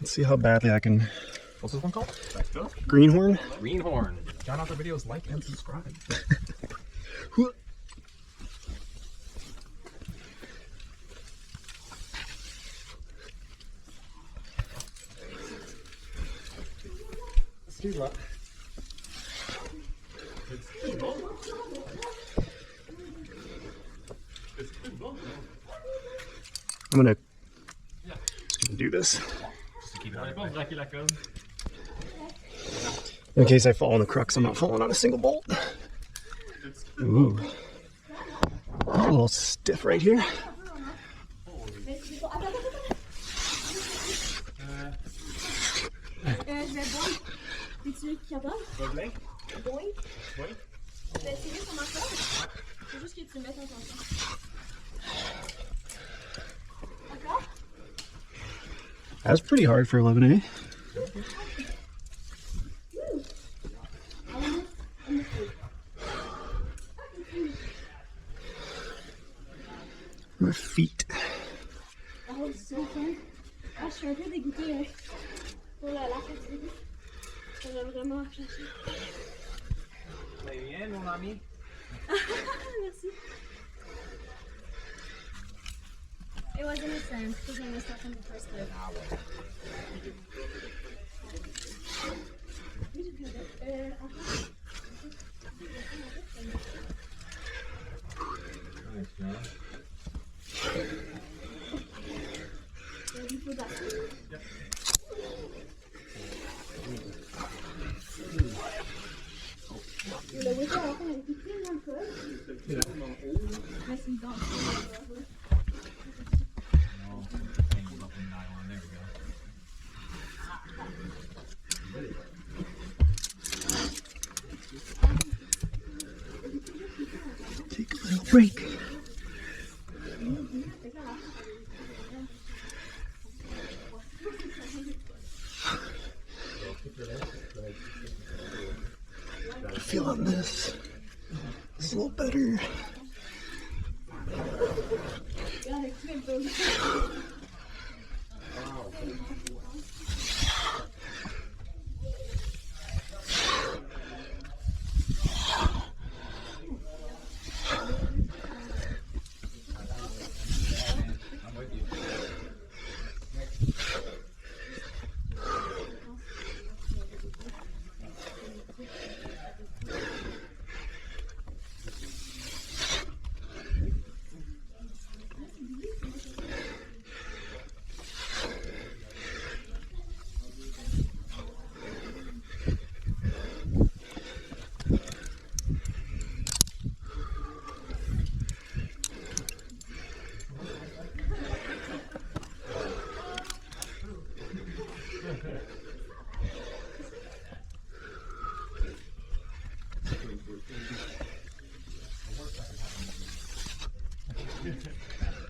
Let's see how badly I can. What's this one called? Greenhorn? Greenhorn. JohnOutdoorVideos, like and subscribe. I'm gonna do this in case I fall in the crux. I'm not falling on a single bolt. Ooh, a little stiff right here. That's pretty hard for 11A. My feet. That was so fun. Je suis un peu dégoûtée pour la fatigue. Ça va vraiment accrocher. Bien, mon ami. Merci. It wasn't a sense because I missed out on the first clip. Nice, John. Ready for that? Yep. Le week-end, on a été plus dans le col. Mais c'est dans le Take a little break. I feel on this. It's a little better.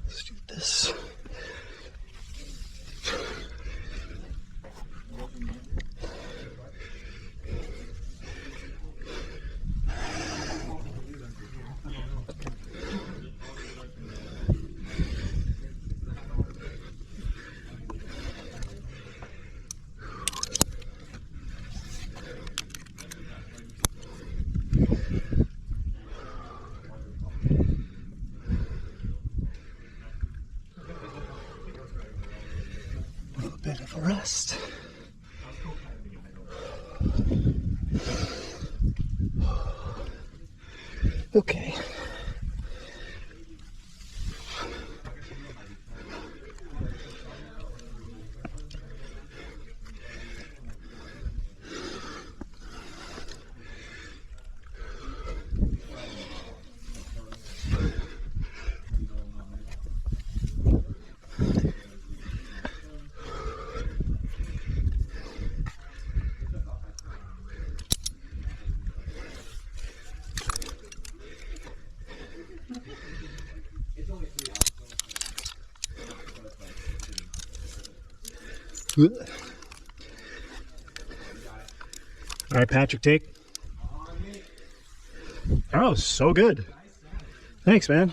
Let's do this. Bit of a rest. Okay. All right, Patrick, take. Oh, so good. Thanks, man.